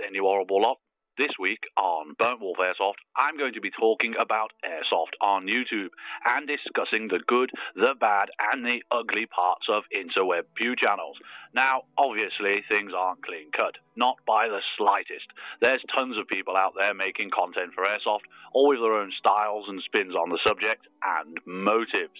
again, you horrible lot. This week on Burntwolf Airsoft, I'm going to be talking about Airsoft on YouTube and discussing the good, the bad, and the ugly parts of interweb view channels. Now, obviously, things aren't clean cut, not by the slightest. There's tons of people out there making content for Airsoft, all with their own styles and spins on the subject and motives.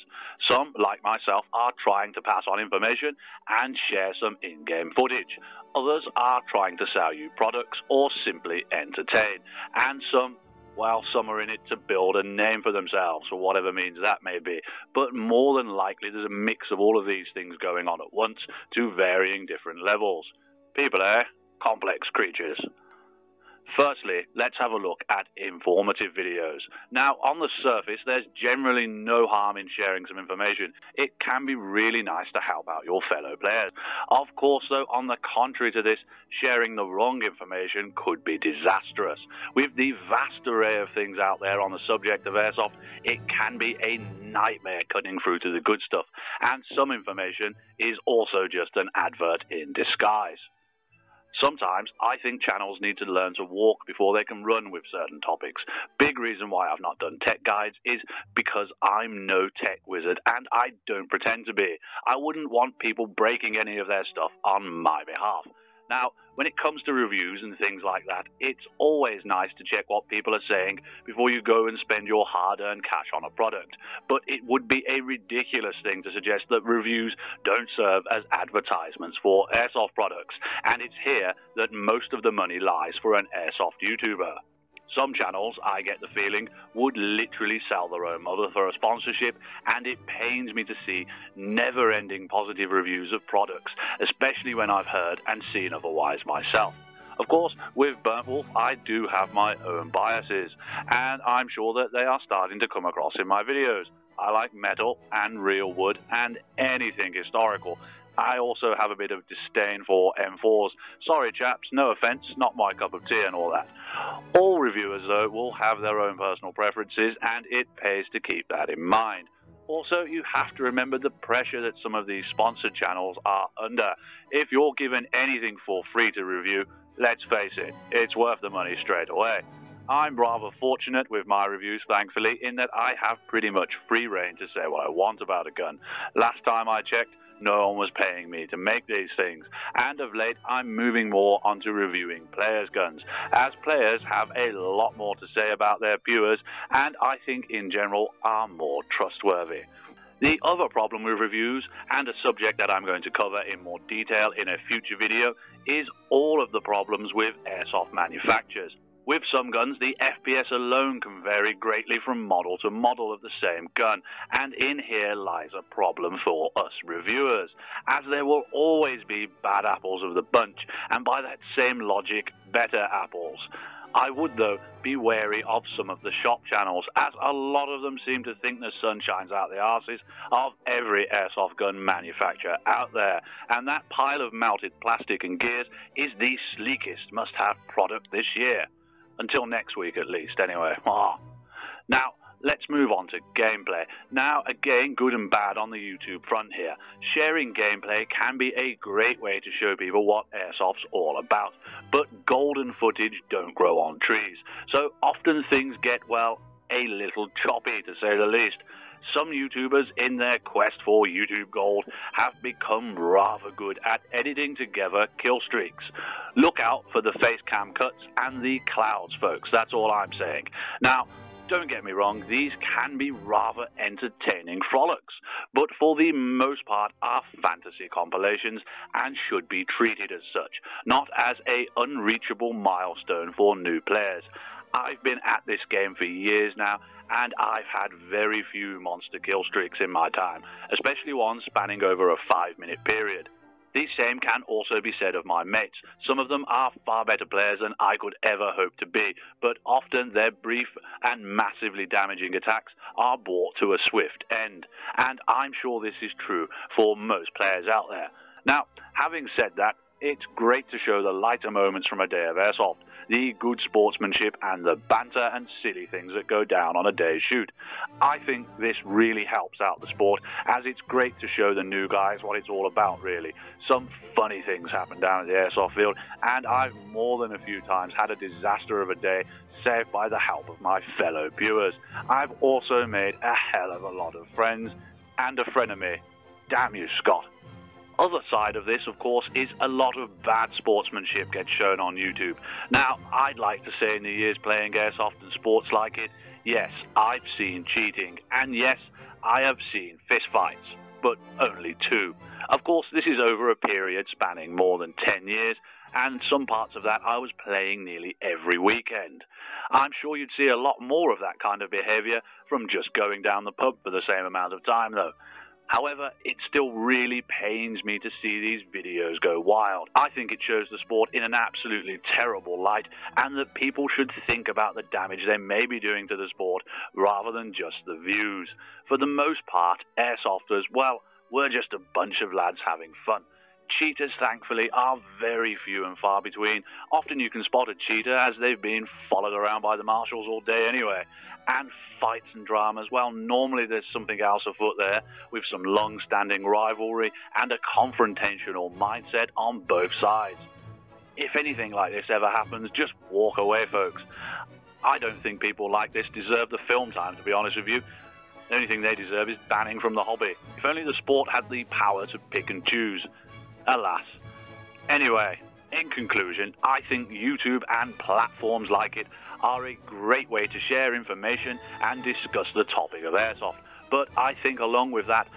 Some, like myself, are trying to pass on information and share some in-game footage. Others are trying to sell you products or simply entertain. And some are in it to build a name for themselves, for whatever means that may be. But more than likely, there's a mix of all of these things going on at once to varying different levels. People, complex creatures. Firstly, let's have a look at informative videos. Now, on the surface, there's generally no harm in sharing some information. It can be really nice to help out your fellow players. Of course, though, on the contrary to this, sharing the wrong information could be disastrous. With the vast array of things out there on the subject of Airsoft, it can be a nightmare cutting through to the good stuff. And some information is also just an advert in disguise. Sometimes I think channels need to learn to walk before they can run with certain topics. Big reason why I've not done tech guides is because I'm no tech wizard and I don't pretend to be. I wouldn't want people breaking any of their stuff on my behalf. Now, when it comes to reviews and things like that, it's always nice to check what people are saying before you go and spend your hard-earned cash on a product. But it would be a ridiculous thing to suggest that reviews don't serve as advertisements for Airsoft products. And it's here that most of the money lies for an Airsoft YouTuber. Some channels, I get the feeling, would literally sell their own mother for a sponsorship, and it pains me to see never-ending positive reviews of products, especially when I've heard and seen otherwise myself. Of course, with Burntwolf, I do have my own biases, and I'm sure that they are starting to come across in my videos. I like metal and real wood and anything historical. I also have a bit of disdain for M4s. Sorry chaps, no offence, not my cup of tea and all that. All reviewers though will have their own personal preferences and it pays to keep that in mind. Also, you have to remember the pressure that some of these sponsored channels are under. If you're given anything for free to review, let's face it, it's worth the money straight away. I'm rather fortunate with my reviews, thankfully, in that I have pretty much free reign to say what I want about a gun. Last time I checked, no one was paying me to make these things, and of late I'm moving more onto reviewing players' guns, as players have a lot more to say about their viewers, and I think in general are more trustworthy. The other problem with reviews, and a subject that I'm going to cover in more detail in a future video, is all of the problems with Airsoft manufacturers. With some guns, the FPS alone can vary greatly from model to model of the same gun, and in here lies a problem for us reviewers, as there will always be bad apples of the bunch, and by that same logic, better apples. I would, though, be wary of some of the shop channels, as a lot of them seem to think the sun shines out the arses of every Airsoft gun manufacturer out there, and that pile of melted plastic and gears is the sleekest must-have product this year. Until next week, at least, anyway. Now, let's move on to gameplay. Now, again, good and bad on the YouTube front here. Sharing gameplay can be a great way to show people what Airsoft's all about, but golden footage don't grow on trees. So often things get, well, a little choppy, to say the least. Some YouTubers, in their quest for YouTube gold, have become rather good at editing together kill streaks. Look out for the face cam cuts and the clouds, folks. That's all I'm saying. Now, don't get me wrong, these can be rather entertaining frolics, but for the most part are fantasy compilations and should be treated as such, not as an unreachable milestone for new players. I've been at this game for years now, and I've had very few monster kill streaks in my time, especially ones spanning over a 5-minute period. The same can also be said of my mates. Some of them are far better players than I could ever hope to be, but often their brief and massively damaging attacks are brought to a swift end, and I'm sure this is true for most players out there. Now, having said that, It's great to show the lighter moments from a day of airsoft, the good sportsmanship and the banter and silly things that go down on a day's shoot. I think this really helps out the sport, as it's great to show the new guys what it's all about, really. Some funny things happen down at the airsoft field, and I've more than a few times had a disaster of a day saved by the help of my fellow viewers. I've also made a hell of a lot of friends, and a frenemy. Damn you, Scott. Other side of this, of course, is a lot of bad sportsmanship gets shown on YouTube. Now, I'd like to say in the years playing airsoft and sports like it, yes, I've seen cheating, and yes, I have seen fistfights, but only 2. Of course, this is over a period spanning more than 10 years, and some parts of that I was playing nearly every weekend. I'm sure you'd see a lot more of that kind of behavior from just going down the pub for the same amount of time, though. However, it still really pains me to see these videos go wild. I think it shows the sport in an absolutely terrible light, and that people should think about the damage they may be doing to the sport rather than just the views. For the most part, airsofters, well, we're just a bunch of lads having fun. Cheaters, thankfully, are very few and far between. Often you can spot a cheater as they've been followed around by the marshals all day anyway. And fights and dramas, well, normally there's something else afoot there, with some long-standing rivalry and a confrontational mindset on both sides. If anything like this ever happens, just walk away, folks. I don't think people like this deserve the film time, to be honest with you. The only thing they deserve is banning from the hobby. If only the sport had the power to pick and choose. Alas. Anyway, in conclusion, I think YouTube and platforms like it are a great way to share information and discuss the topic of airsoft. But I think along with that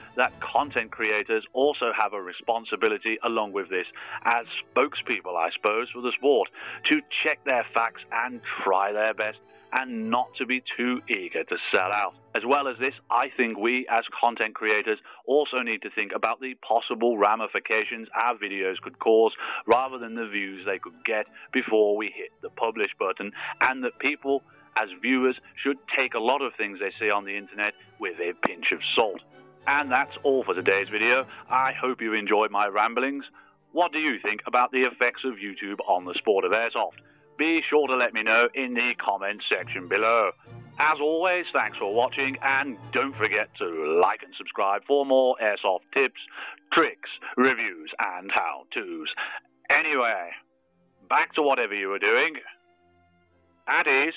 content creators also have a responsibility along with this, as spokespeople, I suppose, for the sport, to check their facts and try their best, and not to be too eager to sell out. As well as this, I think we as content creators also need to think about the possible ramifications our videos could cause rather than the views they could get before we hit the publish button, and that people as viewers should take a lot of things they see on the internet with a pinch of salt. And that's all for today's video. I hope you enjoyed my ramblings. What do you think about the effects of YouTube on the sport of airsoft? Be sure to let me know in the comments section below. As always, thanks for watching, and don't forget to like and subscribe for more airsoft tips, tricks, reviews, and how-tos. Anyway, back to whatever you were doing. At ease.